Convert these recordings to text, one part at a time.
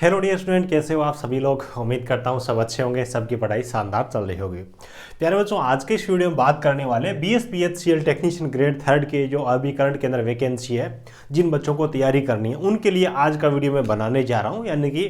Hello dear student, कैसे हो आप सभी लोग। उम्मीद करता हूँ सब अच्छे होंगे, सबकी पढ़ाई शानदार चल रही होगी। प्यारे बच्चों, आज के इस वीडियो में बात करने वाले BSPHCL टेक्नीशियन ग्रेड थर्ड के जो अभी करंट के अंदर वैकेंसी है, जिन बच्चों को तैयारी करनी है उनके लिए आज का वीडियो मैं बनाने जा रहा हूँ। यानी कि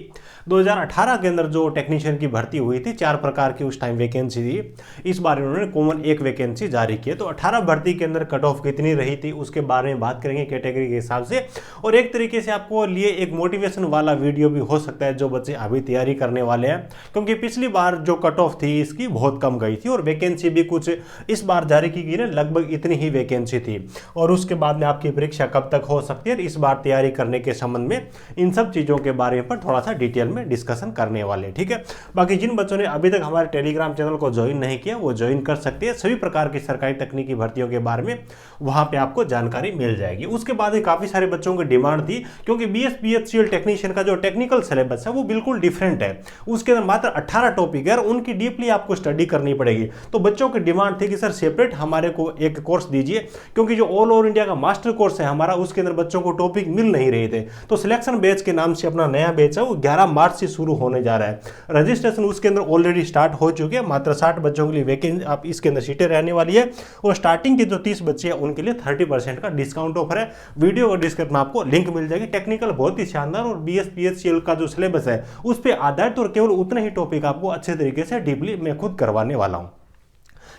2018 के अंदर जो टेक्नीशियन की भर्ती हुई थी, 4 प्रकार की उस टाइम वैकेंसी थी। इस बार इन्होंने कॉमन एक वैकेंसी जारी की है। तो 18 भर्ती के अंदर कट ऑफ कितनी रही थी उसके बारे में बात करेंगे कैटेगरी के हिसाब से, और एक तरीके से आपको लिए एक मोटिवेशन वाला वीडियो भी हो सकता है जो बच्चे अभी तैयारी करने वाले हैं, क्योंकि पिछली बार जो कट ऑफ थी इसकी बहुत कम गई थी और वैकेंसी भी कुछ इस बार जारी की गई ना, लगभग इतनी ही वैकेंसी थी। और उसके बाद में आपकी परीक्षा कब तक हो सकती है, इस बार तैयारी करने के संबंध में इन सब चीज़ों के बारे में पर थोड़ा सा डिटेल में डिस्कशन करने वाले, ठीक है। बाकी जिन बच्चों ने अभी तक हमारे टेलीग्राम चैनल को ज्वाइन नहीं किया वो ज्वाइन कर सकते हैं। सभी प्रकार की सरकारी तकनीकी भर्तियों के बारे में वहां पे आपको जानकारी मिल जाएगी। उसके बाद काफी सारे बच्चों की डिमांड थी, क्योंकि BSPHCL टेक्नीशियन का जो टेक्निकल सिलेबस है वो बिल्कुल डिफरेंट है। उसके अंदर मात्र 18 टॉपिक है और उनकी डीपली आपको स्टडी करनी पड़ेगी। तो बच्चों की डिमांड थी कि सर सेपरेट हमारे को एक कोर्स दीजिए, क्योंकि जो ऑल ओवर इंडिया का मास्टर कोर्स है हमारा, उसके अंदर बच्चों को टॉपिक मिल नहीं रहे थे। तो सिलेक्शन बैच के नाम से अपना नया बैच है वो 11 मार्च से शुरू होने जा रहा है। रजिस्ट्रेशन उसके अंदर ऑलरेडी स्टार्ट हो चुके हैं। मात्र 60 बच्चों के लिए वैकेंसी आप इसके अंदर सीटें रहने वाली है, और स्टार्टिंग के जो 30 बच्चे हैं उनके लिए 30% का डिस्काउंट ऑफर है। वीडियो और डिस्क्रिप्शन में आपको लिंक मिल जाएगी। टेक्निकल बहुत ही शानदार, और BSPHCL का जो सिलेबस है उस पर आधारित और केवल उतने ही टॉपिक आपको अच्छे तरीके से डीपली मैं खुद करवाने वाला हूं।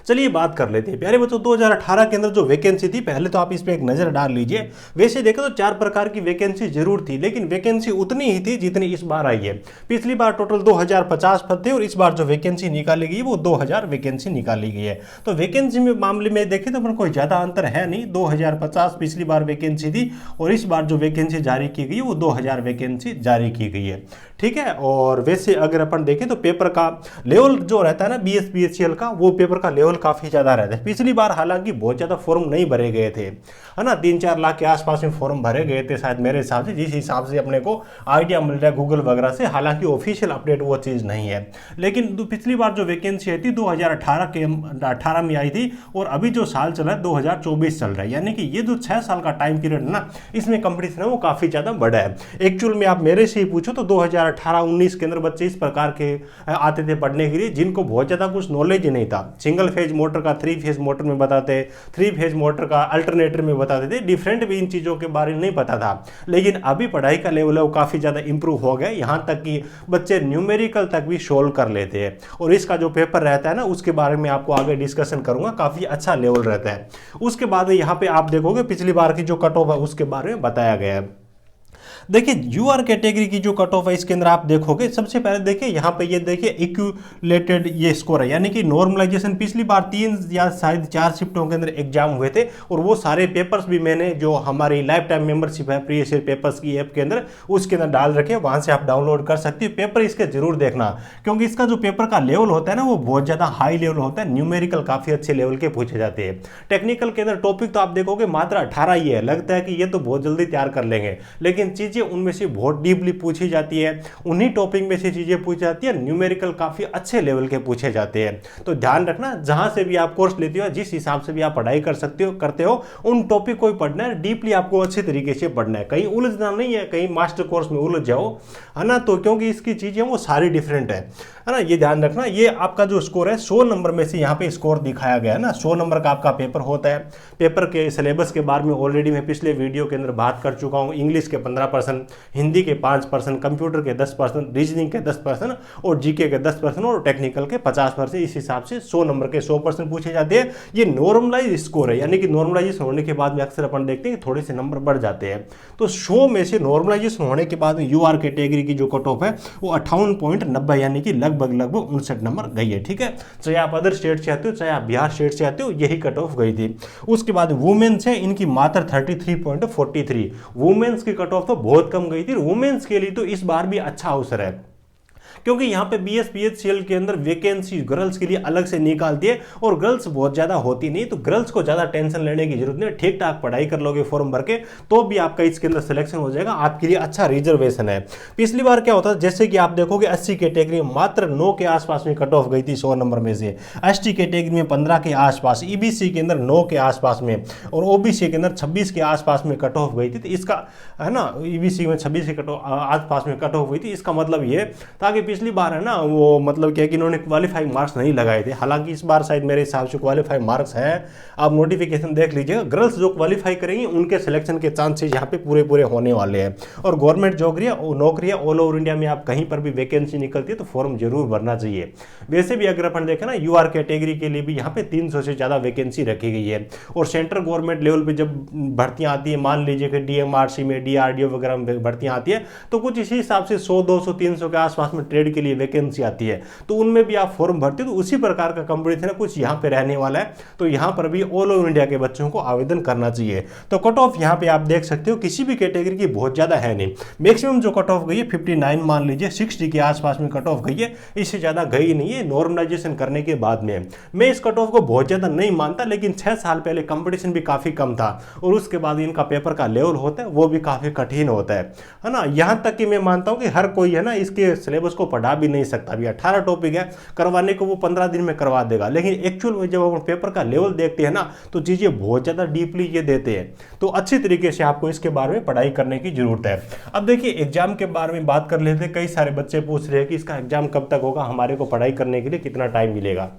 चलिए बात कर लेते हैं प्यारे बच्चों, 2018 के अंदर जो वैकेंसी थी पहले तो आप इस पर एक नजर डाल लीजिए। वैसे देखें तो 4 प्रकार की वैकेंसी जरूर थी, लेकिन वैकेंसी उतनी ही थी जितनी इस बार आई है। पिछली बार टोटल 2050 पद थे और इस बार जो वैकेंसी निकाली गई वो 2000 वैकेंसी निकाली गई है। तो वैकेंसी में मामले में देखें तो कोई ज्यादा अंतर है नहीं। 2050 पिछली बार वैकेंसी थी और इस बार जो वैकेंसी जारी की गई है वो 2000 वैकेंसी जारी की गई है, ठीक है। और वैसे अगर अपन देखें तो पेपर का लेवल जो रहता है ना BSPHCL का, वो पेपर का लेवल काफी ज्यादा रहता है। पिछली बार हालांकि बहुत ज्यादा फॉर्म नहीं भरे गए थे, है ना, 3-4 लाख के आसपास में फॉर्म भरे गए थे शायद मेरे हिसाब से, जिस हिसाब से अपने को आइडिया मिल रहा है गूगल वगैरह से। हालांकि ऑफिशियल अपडेट वो चीज नहीं है, लेकिन पिछली बार जो वैकेंसी आई थी 2018 में आई थी, और अभी जो साल चल रहा है 2024 चल रहा है। यानी कि ये जो 6 साल का टाइम पीरियड है ना, इसमें कंपटीशन है वो काफी ज्यादा बड़ा है। एक्चुअल में आप मेरे से ही पूछो तो 2018-19 के अंदर बच्चे इस प्रकार के आते थे पढ़ने के लिए जिनको बहुत ज्यादा कुछ नॉलेज नहीं था। सिंगल फेज मोटर का 3 फेज मोटर में बताते, 3 फेज मोटर का अल्टरनेटर में बताते थे, डिफरेंट भी इन चीजों के बारे में नहीं पता था। लेकिन अभी पढ़ाई का लेवल है वो काफी ज्यादा इंप्रूव हो गया, यहां तक कि बच्चे न्यूमेरिकल तक भी सोल्व कर लेते हैं। और इसका जो पेपर रहता है ना, उसके बारे में आपको आगे डिस्कशन करूंगा, काफी अच्छा लेवल रहता है। उसके बाद यहाँ पे आप देखोगे पिछली बार की जो कट ऑफ है उसके बारे में बताया गया है। देखिए यूआर कैटेगरी की जो कट ऑफ है इसके अंदर आप देखोगे, सबसे पहले देखिए यहाँ पे ये देखिए इक्यूलेटेड ये स्कोर है, यानी कि नॉर्मलाइजेशन। पिछली बार 3 या शायद 4 शिफ्टों के अंदर एग्जाम हुए थे, और वो सारे पेपर्स भी मैंने जो हमारी लाइफ टाइम मेंबरशिप है प्रीवियस ईयर पेपर्स की ऐप के अंदर, उसके अंदर डाल रखे, वहां से आप डाउनलोड कर सकते हो। पेपर इसके जरूर देखना, क्योंकि इसका जो पेपर का लेवल होता है ना वो बहुत ज्यादा हाई लेवल होता है। न्यूमेरिकल काफी अच्छे लेवल के पूछे जाते हैं। टेक्निकल के अंदर टॉपिक तो आप देखोगे मात्र 18 ही है, लगता है कि ये तो बहुत जल्दी तैयार कर लेंगे, लेकिन चीजें उनमें से बहुत डीपली पूछी जाती है। उन्हीं टॉपिक में से चीजें पूछी जाती है। न्यूमेरिकल काफी अच्छे लेवल के पूछे जाते हैं। तो ध्यान रखना, जहां से भी आप कोर्स लेते हो, जिस हिसाब से भी आप पढ़ाई कर सकते हो करते हो, उन टॉपिक को पढ़ना है, डीपली आपको अच्छे तरीके से पढ़ना है। कहीं उलझना नहीं है, कहीं मास्टर कोर्स में उलझ जाओ, है ना। तो क्योंकि इसकी चीजें वो सारी डिफरेंट है ना, ये ध्यान रखना। ये आपका जो स्कोर है 100 नंबर में से यहाँ पे स्कोर दिखाया गया है ना, 100 नंबर का आपका पेपर होता है। पेपर के सिलेबस के बारे में ऑलरेडी मैं पिछले वीडियो के अंदर बात कर चुका हूँ। इंग्लिश के 15%, हिंदी के 5%, कंप्यूटर के 10%, रीजनिंग के 10% और जीके के 10% और टेक्निकल के 50%। इस हिसाब से 100 नंबर के 100% पूछे जाते हैं। ये नॉर्मलाइज स्कोर है, यानी कि नॉर्मलाइजेशन होने के बाद में अक्सर अपन देखते हैं कि थोड़े से नंबर बढ़ जाते हैं। तो 100 में से नॉर्मलाइजेशन होने के बाद में यूआर कैटेगरी की जो कट ऑफ है वो 58.90 यानी कि लगभग 59 नंबर गई है, ठीक है। चाहे आप अदर स्टेट से आते हो, चाहे आप बिहार स्टेट से आते हो, यही कट ऑफ गई थी। उसके बाद वुमेन्स है, इनकी मात्र 33.43। वुमेन्स की कट ऑफ तो बहुत कम गई थी। वुमेन्स के लिए तो इस बार भी अच्छा अवसर है, क्योंकि यहाँ पे BSPHCL के अंदर वैकेंसी गर्ल्स के लिए अलग से निकालती है और गर्ल्स बहुत ज़्यादा होती नहीं, तो गर्ल्स को ज़्यादा टेंशन लेने की जरूरत नहीं। ठीक ठाक पढ़ाई कर लोगे फॉर्म भर के तो भी आपका इसके अंदर सिलेक्शन हो जाएगा, आपके लिए अच्छा रिजर्वेशन है। पिछली बार क्या होता था, जैसे कि आप देखोगे 80 कैटेगरी में मात्र 9 के आसपास में कट ऑफ गई थी 100 नंबर में से, ST कैटेगरी में 15 के आसपास, EBC के अंदर 9 के आसपास में और OBC के अंदर 26 के आसपास में कट ऑफ गई थी। तो इसका है ना, EBC में 26 के आसपास में कट ऑफ हुई थी। इसका मतलब ये ताकि पिछली बार है ना वो मतलब क्या कि इन्होंने क्वालिफाइंग मार्क्स नहीं लगाए थे, हालांकि इस बार शायद मेरे हिसाब से क्वालिफाइंग मार्क्स है। आप नोटिफिकेशन देख लीजिएगा, गर्ल्स जो क्वालिफाई करेंगी उनके सिलेक्शन के चांसेस यहाँ पे पूरे पूरे होने वाले हैं। और गवर्नमेंट नौकरियाँ ऑल ओवर इंडिया में आप कहीं पर भी वैकेंसी निकलती है तो फॉर्म जरूर भरना चाहिए। वैसे भी अगर अपन देखें ना UR कैटेगरी के लिए भी यहाँ पे 300 से ज़्यादा वैकेंसी रखी गई है। और सेंट्रल गवर्नमेंट लेवल पे जब भर्तियाँ आती है, मान लीजिए कि DMRC में, DRDO वगैरह में भर्तियाँ आती है तो कुछ इसी हिसाब से 100, 200, 300 के आसपास में ट्रेड के लिए वैकेंसी आती है, तो उनमें भी आप फॉर्म भरते हो। तो उसी प्रकार का कंपटीशन कुछ यहाँ पे रहने वाला है, तो यहाँ पर भी ऑल ओवर इंडिया के बच्चों को आवेदन करना चाहिए। तो कट ऑफ यहाँ पे आप देख सकते हो किसी भी कैटेगरी की बहुत ज़्यादा है नहीं, मैक्सिमम जो कट ऑफ गई है 59 मान लीजिए, 60 के आसपास में कट ऑफ गई है, इससे ज़्यादा गई नहीं है नॉर्मलाइजेशन करने के बाद में। मैं इस कट ऑफ को बहुत ज़्यादा नहीं मानता, लेकिन 6 साल पहले कंपटीशन भी काफ़ी कम था और उसके बाद इनका पेपर का लेवल होता है वो भी काफ़ी कठिन होता है ना। यहाँ तक कि मैं मानता हूँ कि हर कोई है ना इसके सिलेबस को पढ़ा भी नहीं सकता। अभी 18 टॉपिक है, करवाने को वो 15 दिन में करवा देगा, लेकिन एक्चुअल में जब हम पेपर का लेवल देखते हैं ना तो चीज़ें बहुत ज़्यादा डीपली ये देते हैं। तो अच्छी तरीके से आपको इसके बारे में पढ़ाई करने की जरूरत है। अब देखिए एग्जाम के बारे में बात कर लेते हैं। कई सारे बच्चे पूछ रहे हैं कि इसका एग्जाम कब तक होगा, हमारे को पढ़ाई करने के लिए कितना टाइम मिलेगा।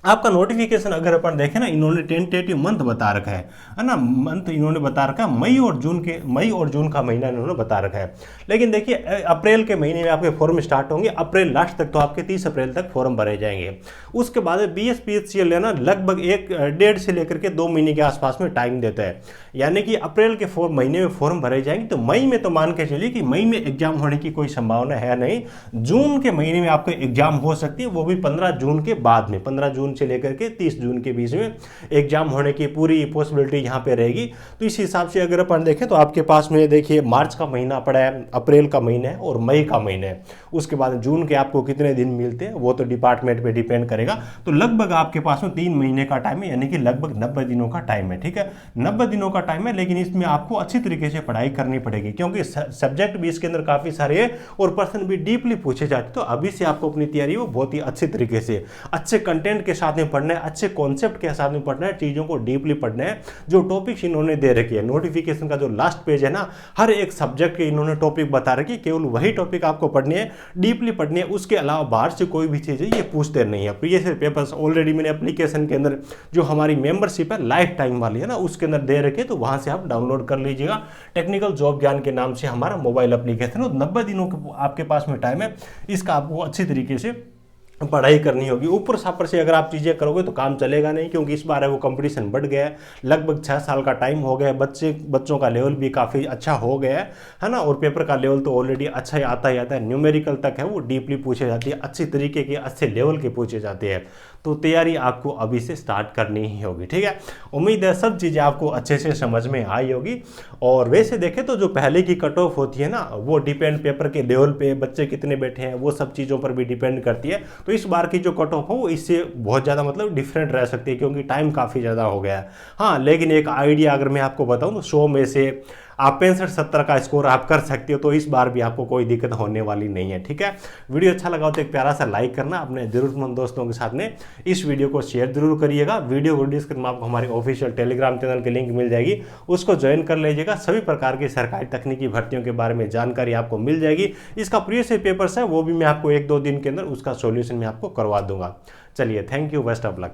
आपका नोटिफिकेशन अगर अपन देखें ना, इन्होंने टेंटेटिव मंथ बता रखा है ना, मंथ इन्होंने बता रखा है मई और जून का महीना इन्होंने बता रखा है। लेकिन देखिए अप्रैल के महीने में आपके फॉर्म स्टार्ट होंगे, अप्रैल लास्ट तक, तो आपके 30 अप्रैल तक फॉर्म भरे जाएंगे। उसके बाद BSPHCL लेना लगभग 1.5 से लेकर के 2 महीने के आसपास में टाइम देता है, यानी कि अप्रैल के महीने में फॉर्म भरे जाएंगे। तो मई में तो मान के चलिए कि मई में एग्जाम होने की कोई संभावना है नहीं। जून के महीने में आपको एग्जाम हो सकती है, वो भी 15 जून के बाद में, 15 जून से लेकर के 30 जून के बीच में एग्जाम होने की पूरी पॉसिबिलिटी यहाँ पे रहेगी। तो इस हिसाब से अगर अपन देखें तो आपके पास में देखिए मार्च का महीना पड़ा है, अप्रैल का महीना है और मई का महीना है। उसके बाद जून के आपको कितने दिन मिलते हैं वो तो डिपार्टमेंट पे डिपेंड करेगा। तो लगभग आपके पास में 3 महीने का टाइम है, यानी कि लगभग 90 दिनों का टाइम है। ठीक है, 90 दिनों का टाइम है, लेकिन इसमें आपको अच्छी तरीके से पढ़ाई करनी पड़ेगी, क्योंकि सब्जेक्ट भी इसके अंदर काफी सारे हैं और प्रश्न भी डीपली पूछे जाते हैं। तो अभी से आपको अपनी तैयारी वो बहुत ही अच्छी तरीके से अच्छे कंटेंट के साथ में पढ़ना है, अच्छे कॉन्सेप्ट के साथ में पढ़ना है, चीजों को डीपली पढ़ना है। जो टॉपिक्स इन्होंने दे रखी है, नोटिफिकेशन का जो लास्ट पेज है ना, हर एक सब्जेक्ट के इन्होंने टॉपिक बता रखी है, केवल वही टॉपिक आपको पढ़नी है, डीपली पढ़नी है। उसके अलावा बाहर से कोई भी चीज है ये पूछते नहीं है। प्रीवियस पेपर्स ऑलरेडी मैंने एप्लीकेशन के अंदर जो हमारी मेंबरशिप है लाइफ टाइम वाली है ना, उसके अंदर दे रखे, तो वहां से आप डाउनलोड कर लीजिएगा। टेक्निकल जॉब ज्ञान के नाम से हमारा मोबाइल एप्लीकेशन, 90 दिनों के आपके पास में टाइम है, इसका आपको अच्छी तरीके से पढ़ाई करनी होगी। ऊपर सापर से अगर आप चीज़ें करोगे तो काम चलेगा नहीं, क्योंकि इस बार है वो कंपटीशन बढ़ गया है, लगभग 6 साल का टाइम हो गया है, बच्चों का लेवल भी काफ़ी अच्छा हो गया है ना। और पेपर का लेवल तो ऑलरेडी अच्छा ही आता ही आता है, न्यूमेरिकल तक है वो डीपली पूछे जाती है, अच्छी तरीके के अच्छे लेवल के पूछे जाते हैं। तो तैयारी आपको अभी से स्टार्ट करनी ही होगी। ठीक है, उम्मीद है सब चीज़ें आपको अच्छे से समझ में आई होगी। और वैसे देखें तो जो पहले की कट ऑफ होती है ना, वो डिपेंड पेपर के लेवल पे बच्चे कितने बैठे हैं वो सब चीज़ों पर भी डिपेंड करती है। तो इस बार की जो कट ऑफ हो वो इससे बहुत ज़्यादा मतलब डिफरेंट रह सकती है, क्योंकि टाइम काफ़ी ज़्यादा हो गया है। हाँ, लेकिन एक आइडिया अगर मैं आपको बताऊँ तो 100 में से आप 65-70 का स्कोर आप कर सकते हो, तो इस बार भी आपको कोई दिक्कत होने वाली नहीं है। ठीक है, वीडियो अच्छा लगा तो एक प्यारा सा लाइक करना, अपने जरूरतमंद दोस्तों के साथ में इस वीडियो को शेयर जरूर करिएगा। वीडियो को डिस्क्रिप्शन में आपको हमारे ऑफिशियल टेलीग्राम चैनल की लिंक मिल जाएगी, उसको ज्वाइन कर लीजिएगा। सभी प्रकार की सरकारी तकनीकी भर्तियों के बारे में जानकारी आपको मिल जाएगी। इसका प्रीवियस पेपर्स है वो भी मैं आपको 1-2 दिन के अंदर उसका सॉल्यूशन मैं आपको करवा दूंगा। चलिए, thank you, best of luck.